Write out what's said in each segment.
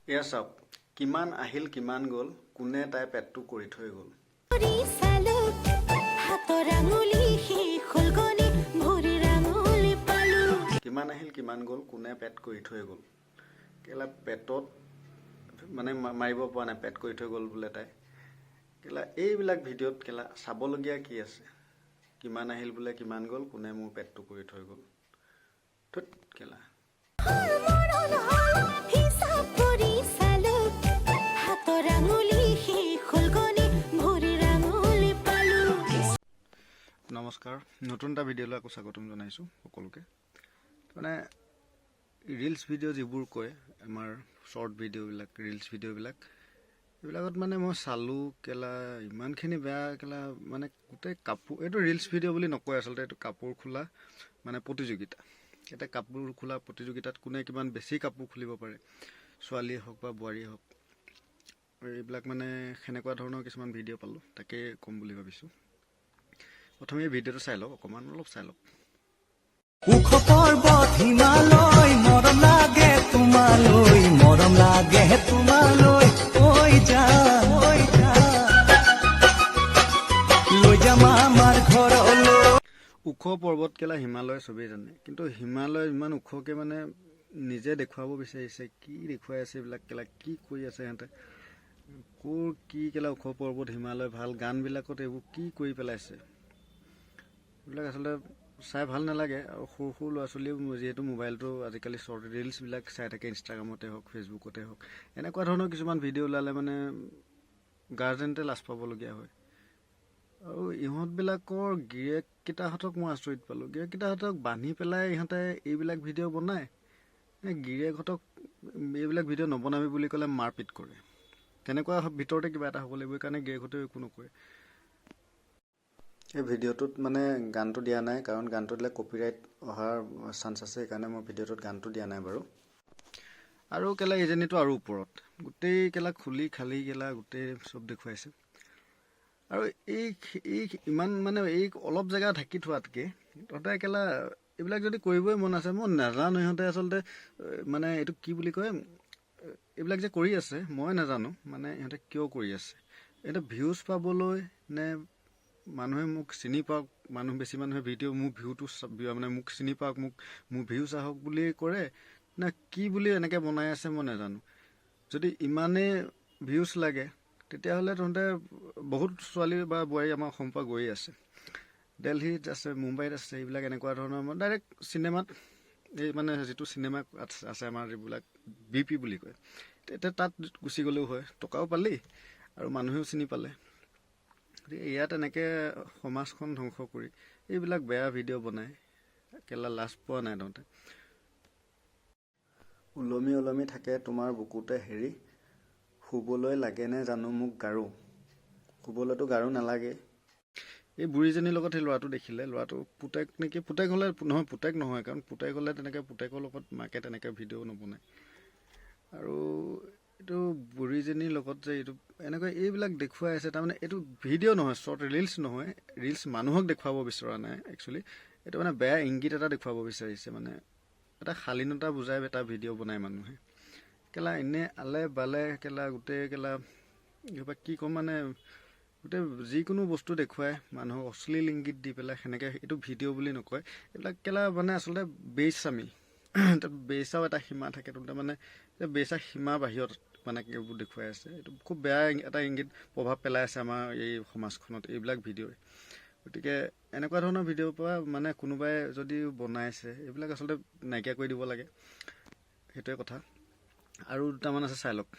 এয়া চাওক কিমান আহিল কিমান গ'ল কোনে তাই পেটটো কৰি থৈ গ'ল কিমান আহিল কিমান গ'ল কোনে পেট কৰি থৈ গ'ল কেলা পেটত মানে মাৰিব পৰা নাই পেট কৰি থৈ গ'ল বোলে তাই কেলা এইবিলাক ভিডিঅ'ত কেলা চাবলগীয়া কি আছে কিমান আহিল বোলে কিমান গ'ল কোনে মোৰ পেটটো কৰি থৈ গ'ল থুত কেলা নমস্কাৰ নতুন এটা ভিডিঅ'লৈ আকৌ স্বাগতম জনাইছোঁ সকলোকে মানে ৰিলছ ভিডিঅ' যিবোৰ কয় আমাৰ শ্বৰ্ট ভিডিঅ'বিলাক ৰিলছ ভিডিঅ'বিলাক এইবিলাকত মানে মই চালোঁ কেলা ইমানখিনি বেয়া কেলা মানে গোটেই কাপোৰ এইটো ৰিলছ ভিডিঅ' বুলি নকয় আচলতে এইটো কাপোৰ খোলা মানে প্ৰতিযোগিতা এটা কাপোৰ খোলা প্ৰতিযোগিতাত কোনে কিমান বেছি কাপোৰ খুলিব পাৰে ছোৱালীয়ে হওক বা বোৱাৰীয়ে হওক এইবিলাক মানে সেনেকুৱা ধৰণৰ কিছুমান ভিডিঅ' পালোঁ তাকে ক'ম বুলি ভাবিছোঁ প্ৰথমে এই ভিডিঅ'টো চাই লওক অকণমান অলপ চাই লওক উখ পৰ্বত হিমালয় মৰম লাগে তোমালৈ ঐ যা লৈ যাম আমাৰ ঘৰলৈ ওখ পৰ্বত কেলা হিমালয় চবেই জানে কিন্তু হিমালয় ইমান ওখকৈ মানে নিজে দেখুৱাব বিচাৰিছে কি দেখুৱাই আছে এইবিলাক কেলা কি কৰি আছে সিহঁতে ক'ৰ কি কেলা ওখ পৰ্বত হিমালয় ভাল গানবিলাকত এইবোৰ কি কৰি পেলাইছে এইবিলাক আচলতে চাই ভাল নালাগে আৰু সৰু সৰু ল'ৰা ছোৱালীও যিহেতু মোবাইলটো আজিকালি শ্বৰ্ট ৰিলছবিলাক চাই থাকে ইনষ্টাগ্ৰামতে হওক ফেচবুকতে হওক এনেকুৱা ধৰণৰ কিছুমান ভিডিঅ' ওলালে মানে গাৰ্জেণ্টে লাজ পাবলগীয়া হয় আৰু ইহঁতবিলাকৰ গিৰিয়েককেইটাহঁতক মই আচৰিত পালোঁ গিৰিয়েককেইটাহঁতক বান্ধি পেলাই ইহঁতে এইবিলাক ভিডিঅ' বনায় গিৰিয়েকহঁতক এইবিলাক ভিডিঅ' নবনাবি বুলি ক'লে মাৰপিট কৰে তেনেকুৱা ভিতৰতে কিবা এটা হ'ব লাগিব সেইকাৰণে গিৰিয়েকহঁতেও একো নকৰে এই ভিডিঅ'টোত মানে গানটো দিয়া নাই কাৰণ গানটো দিলে কপিৰাইট অহাৰ চান্স আছে সেইকাৰণে মই ভিডিঅ'টোত গানটো দিয়া নাই বাৰু আৰু কেলা ইজনীটো আৰু ওপৰত গোটেই কেলা খুলি খালি কেলা গোটেই চব দেখুৱাইছে আৰু এই ইমান মানে এই অলপ জেগা ঢাকি থোৱাতকৈ তহঁতে কেলা এইবিলাক যদি কৰিবই মন আছে মই নাজানো ইহঁতে আচলতে মানে এইটো কি বুলি কয় এইবিলাক যে কৰি আছে মই নাজানো মানে ইহঁতে কিয় কৰি আছে এটা ভিউজ পাবলৈ নে মানুহে মোক চিনি পাওক বেছি মানুহে ভিডিঅ' মোৰ ভিউটো মানে মোক চিনি পাওক মোৰ ভিউজ আহক বুলি কৰে নে কি বুলি এনেকৈ বনাই আছে মই নাজানো যদি ইমানেই ভিউজ লাগে তেতিয়াহ'লে তহঁতে বহুত ছোৱালী বা বোৱাৰী আমাৰ অসমৰ পৰা গৈ আছে দিল্লীত আছে মুম্বাইত আছে এইবিলাক এনেকুৱা ধৰণৰ ডাইৰেক্ট চিনেমাত এই মানে যিটো চিনেমা আছে আমাৰ যিবিলাক BP বুলি কয় তেতিয়া তাত গুচি গ'লেও হয় টকাও পালি আৰু মানুহেও চিনি পালে ইয়াত এনেকৈ সমাজখন ধ্বংস কৰি এইবিলাক বেয়া ভিডিঅ' বনাই কেলা লাজ পোৱা নাই তহঁতে ওলমি থাকে তোমাৰ বুকুতে হেৰি শুবলৈ লাগেনে জানো মোক গাৰু শুবলৈতো গাৰু নালাগে এই বুঢ়ীজনীৰ লগত সেই ল'ৰাটো দেখিলে ল'ৰাটো পুতেক নেকি পুতেক হ'লে নহয় পুতেক নহয় কাৰণ পুতেক হ'লে তেনেকৈ পুতেকৰ লগত মাকে তেনেকৈ ভিডিঅ' নবনায় আৰু এইটো বুঢ়ীজনীৰ লগত যে এইটো এনেকৈ এইবিলাক দেখুৱাই আছে তাৰমানে এইটো ভিডিঅ' নহয় শ্বৰ্ট ৰিলছ নহয় ৰিলছ মানুহক দেখুৱাব বিচৰা নাই একচুৱেলি এইটো মানে বেয়া ইংগিত এটা দেখুৱাব বিচাৰিছে মানে এটা শালীনতা বুজাই এটা ভিডিঅ' বনায় মানুহে কেলা এনে আলে বালে কেলা গোটেই কেলা কিবা কি ক'ম মানে গোটেই যিকোনো বস্তু দেখুৱাই মানুহক অশ্লীল ইংগিত দি পেলাই সেনেকৈ এইটো ভিডিঅ' বুলি নকয় এইবিলাক কেলা মানে আচলতে বেইচামি বেইচাও এটা সীমা থাকে তহঁতে মানে বেইচা সীমা বাহিৰত মানে এইবোৰ দেখুৱাই আছে এইটো খুব বেয়া এটা ইংগিত প্ৰভাৱ পেলাই আছে আমাৰ এই সমাজখনত এইবিলাক ভিডিঅ'ই গতিকে এনেকুৱা ধৰণৰ ভিডিঅ'ৰ পৰা মানে কোনোবাই যদি বনাইছে এইবিলাক আচলতে নাইকিয়া কৰি দিব লাগে সেইটোৱে কথা আৰু দুটামান আছে চাই লওক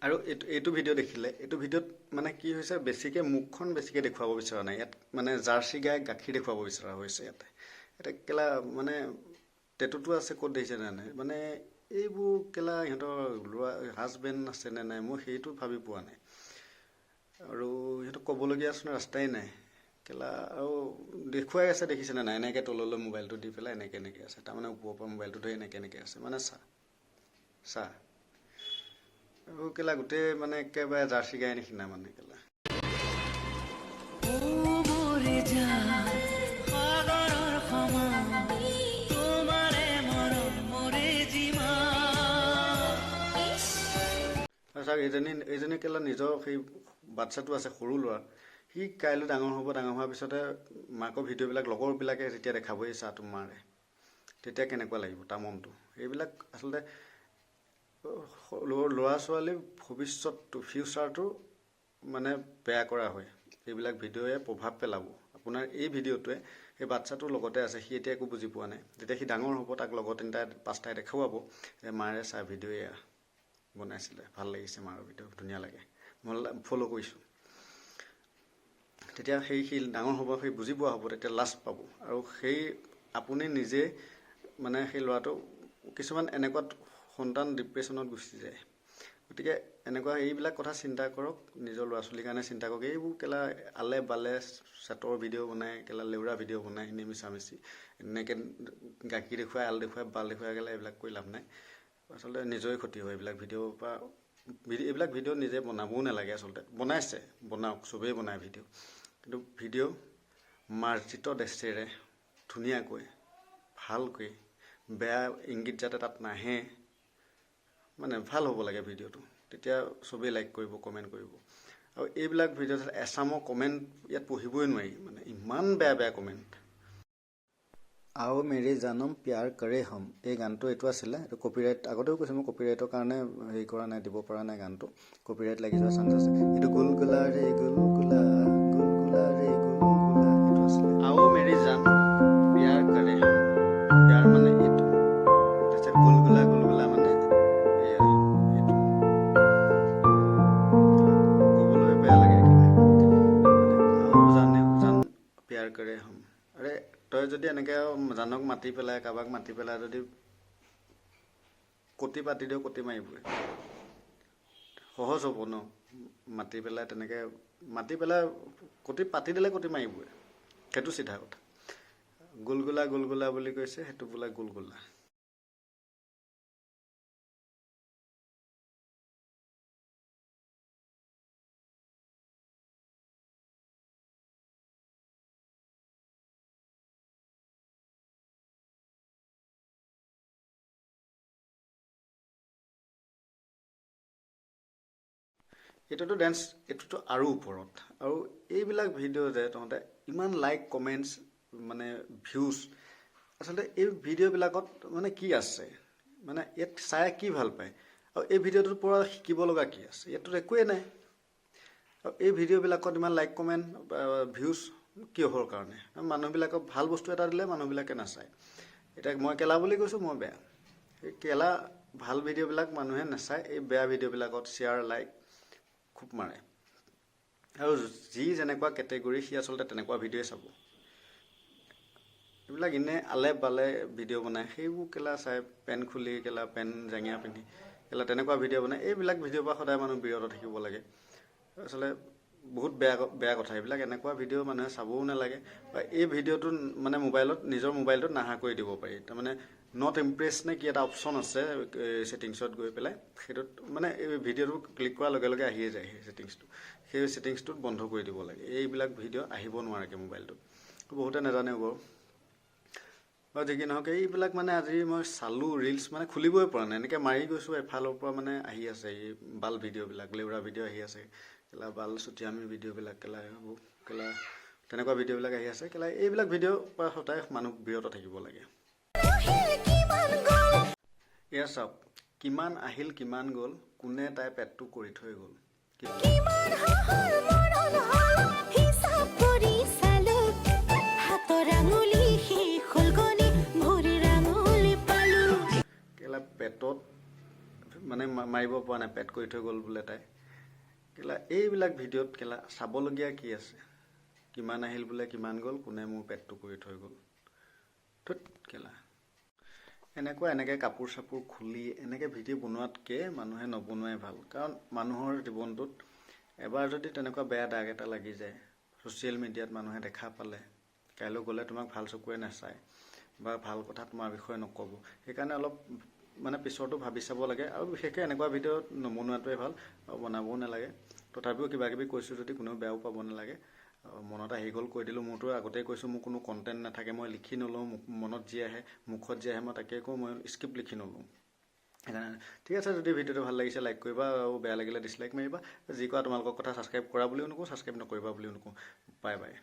আৰু এইটো ভিডিঅ' দেখিলে এইটো ভিডিঅ'ত মানে কি হৈছে বেছিকৈ মুখখন বেছিকৈ দেখুৱাব বিচৰা নাই ইয়াত মানে জাৰ্চি গাই গাখীৰ দেখুৱাব বিচৰা হৈছে ইয়াতে কেলা মানে টেটুটো আছে ক'ত দেখিছে নে নাই মানে এইবোৰ কেলা ইহঁতৰ ল'ৰা হাজবেণ্ড আছে নে নাই মই সেইটো ভাবি পোৱা নাই আৰু সিহঁতক ক'বলগীয়াচোন ৰাস্তাই নাই কেলা আৰু দেখুৱাই আছে দেখিছেনে নাই এনেকৈ তললৈ মোবাইলটো দি পেলাই এনেকৈ আছে তাৰমানে ওপৰৰ পৰা মোবাইলটো ধৰি এনেকৈ আছে মানে চা কেলা গোটেই মানে একেবাৰে জাৰ্চি গাই নিচিনা মানে কেলা যায় সাগৰৰ সমান তোমাৰে মৰম মৰে যিমান চাওক এইজনী কেলা নিজৰ সেই বাচ্ছাটো আছে সৰু ল'ৰা সি কাইলৈ ডাঙৰ হ'ব ডাঙৰ হোৱাৰ পিছতে মাকৰ ভিডিঅ'বিলাক লগৰবিলাকে যেতিয়া দেখাব এই চাহটো মাৰে তেতিয়া কেনেকুৱা লাগিব তাৰ মনটো এইবিলাক আচলতে ল'ৰা ছোৱালীৰ ভৱিষ্যতটো ফিউচাৰটো মানে বেয়া কৰা হয় এইবিলাক ভিডিঅ'য়ে প্ৰভাৱ পেলাব আপোনাৰ এই ভিডিঅ'টোৱে সেই বাচ্ছাটোৰ লগতে আছে সি এতিয়া একো বুজি পোৱা নাই যেতিয়া সি ডাঙৰ হ'ব তাক লগত তিনিটা পাঁচটাই দেখুৱাব যে মাৰে চাহ ভিডিঅ' এয়া বনাইছিলে ভাল লাগিছে মাৰৰ ভিডিঅ' ধুনীয়া লাগে মই ফ'ল' কৰিছোঁ তেতিয়া সি ডাঙৰ হ'ব সেই বুজি পোৱা হ'ব তেতিয়া লাজ পাব আৰু সেই আপুনি নিজে মানে সেই ল'ৰাটো কিছুমান এনেকুৱা সন্তান ডিপ্ৰেশ্যনত গুচি যায় গতিকে এনেকুৱা এইবিলাক কথা চিন্তা কৰক নিজৰ ল'ৰা ছোৱালীৰ কাৰণে চিন্তা কৰক এইবোৰ কেলা আলে বালে চেটৰ ভিডিঅ' বনাই কেলা লেউৰা ভিডিঅ' বনাই এনেই মিছামিচি এনেকৈ গাখীৰ দেখুৱাই আল দেখুৱাই বাল দেখুৱাই গ'লে এইবিলাক কৰি লাভ নাই আচলতে নিজৰে ক্ষতি হয় এইবিলাক ভিডিঅ'ৰ পৰা এইবিলাক ভিডিঅ' নিজে বনাবও নালাগে আচলতে বনাইছে বনাওক চবেই বনায় ভিডিঅ' কিন্তু ভিডিঅ' মাৰ্জিত দেশেৰে ধুনীয়াকৈ ভালকৈ বেয়া ইংগিত যাতে তাত নাহে মানে ভাল হ'ব লাগে ভিডিঅ'টো তেতিয়া চবেই লাইক কৰিব কমেণ্ট কৰিব আৰু এইবিলাক ভিডিঅ'ত এছামৰ কমেণ্ট ইয়াত পঢ়িবই নোৱাৰি মানে ইমান বেয়া বেয়া কমেণ্ট আও মেৰি জানম প্যাৰ কৰে হম এই গানটো এইটো আছিলে এইটো কপিৰাইট আগতেও কৈছোঁ মই কপিৰাইটৰ কাৰণে হেৰি কৰা নাই দিব পৰা নাই গানটো কপিৰাইট লাগি যোৱা চান্স আছে এইটো গুলগুলা ৰে গুলগুলা গুলগুলা ৰে গুলগুলা এইটো আছিলে আও মেৰি জান প্যাৰ কৰে হম প্যাৰ মানে এইটো তাৰপিছত গুলগুলা গুলগুলা মানে এইটো ক'বলৈ বেয়া লাগে আও জানে জান প্যাৰ কৰে হম আৰে তই যদি এনেকৈ জানক মাতি পেলাই কাৰোবাক মাতি পেলাই যদি কটি পাতি দিওঁ কটি মাৰিবই সহজ হ'ব ন মাতি পেলাই তেনেকৈ মাতি পেলাই কটি পাতি দিলে কটি মাৰিবই সেইটো চিধা কথা গুলগুলা গুলগুলা বুলি কৈছে সেইটো বোলে গুলগুলা এইটোতো আৰু ওপৰত আৰু এইবিলাক ভিডিঅ' যে তহঁতে ইমান লাইক কমেণ্টছ মানে ভিউজ আচলতে এই ভিডিঅ'বিলাকত মানে কি আছে মানে ইয়াত চাই কি ভাল পায় আৰু এই ভিডিঅ'টোৰ পৰা শিকিব লগা কি আছে ইয়াততো একোৱেই নাই আৰু এই ভিডিঅ'বিলাকত ইমান লাইক কমেণ্ট ভিউজ কিহৰ কাৰণে মানুহবিলাকক ভাল বস্তু এটা দিলে মানুহবিলাকে নাচায় এতিয়া মই কেলা বুলি কৈছোঁ মই বেয়া এই কেলা ভাল ভিডিঅ'বিলাক মানুহে নাচায় এই বেয়া ভিডিঅ'বিলাকত শ্বেয়াৰ লাইক খুব মাৰে আৰু যি যেনেকুৱা কেটেগৰী সি আচলতে তেনেকুৱা ভিডিঅ'ই চাব এইবিলাক এনেই আলে বালে ভিডিঅ' বনায় সেইবোৰ কেলা চাই পেন খুলি কেলা পেন জেঙীয়া পিন্ধি কেলা তেনেকুৱা ভিডিঅ' বনায় এইবিলাক ভিডিঅ'ৰ পৰা সদায় মানুহ বিৰত থাকিব লাগে আচলতে বহুত বেয়া কথা এইবিলাক এনেকুৱা ভিডিঅ' মানুহে চাবও নালাগে বা এই ভিডিঅ'টো মানে মোবাইলত নিজৰ মোবাইলটোত নাহা কৰি দিব পাৰি তাৰমানে নট ইমপ্ৰেছ নে কি এটা অপশ্যন আছে ছেটিংছত গৈ পেলাই সেইটোত মানে এই ভিডিঅ'টো ক্লিক কৰাৰ লগে লগে আহিয়ে যায় সেই ছেটিংছটো সেই ছেটিংছটোত বন্ধ কৰি দিব লাগে এইবিলাক ভিডিঅ' আহিব নোৱাৰেগৈ মোবাইলটোত বহুতে নাজানে বাৰু যি কি নহওক এইবিলাক মানে আজি মই চালোঁ ৰিলছ মানে খুলিবই পৰা নাই এনেকৈ মাৰি গৈছোঁ এফালৰ পৰা মানে আহি আছে এই বাল ভিডিঅ'বিলাক লেউৰা ভিডিঅ' আহি আছে কেলা বাল চুটিয়ামি ভিডিঅ'বিলাক কেলা তেনেকুৱা ভিডিঅ'বিলাক আহি আছে কেলা এইবিলাক ভিডিঅ'ৰ পৰা সদায় মানুহ বিৰত থাকিব লাগে এয়া চাওক কিমান আহিল কিমান গ'ল কোনে তাই পেটটো কৰি থৈ গ'ল কেলা পেটত মানে মাৰিব পৰা নাই পেট কৰি থৈ গ'ল বোলে তাই কেলা এইবিলাক ভিডিঅ'ত কেলা চাবলগীয়া কি আছে কিমান আহিল বোলে কিমান গ'ল কোনে মোৰ পেটটো কৰি থৈ গ'ল ধুত কেলা এনেকৈ কাপোৰ চাপোৰ খুলি এনেকৈ ভিডিঅ' বনোৱাতকৈ মানুহে নবনোৱাই ভাল কাৰণ মানুহৰ জীৱনটোত এবাৰ যদি তেনেকুৱা বেয়া দাগ এটা লাগি যায় ছ'চিয়েল মিডিয়াত মানুহে দেখা পালে কাইলৈ গ'লে তোমাক ভাল চকুৰে নাচায় বা ভাল কথা তোমাৰ বিষয়ে নক'ব সেইকাৰণে অলপ মানে পিছৰটো ভাবি চাব লাগে আৰু বিশেষকৈ এনেকুৱা ভিডিঅ' নবনোৱাটোৱে ভাল আৰু বনাবও নালাগে তথাপিও কিবা কিবি কৈছোঁ যদি কোনেও বেয়াও পাব নালাগে মনত আহি গ'ল কৈ দিলোঁ। মোৰতো আগতেই কৈছোঁ মোৰ কোনো কণ্টেণ্ট নাথাকে, মই লিখি নলওঁ, মনত যি আহে মুখত যি আহে মই তাকে কওঁ, মই স্ক্ৰিপ্ট লিখি নলওঁ। সেইকাৰণে ঠিক আছে, যদি ভিডিঅ'টো ভাল লাগিছে লাইক কৰিবা, আৰু বেয়া লাগিলে ডিছলাইক মাৰিবা। যি কোৱা তোমালোকৰ কথা, ছাবস্ক্ৰাইব কৰা বুলিও নকওঁ, ছাবস্ক্ৰাইব নকৰিবা বুলিও নকওঁ। Bye bye.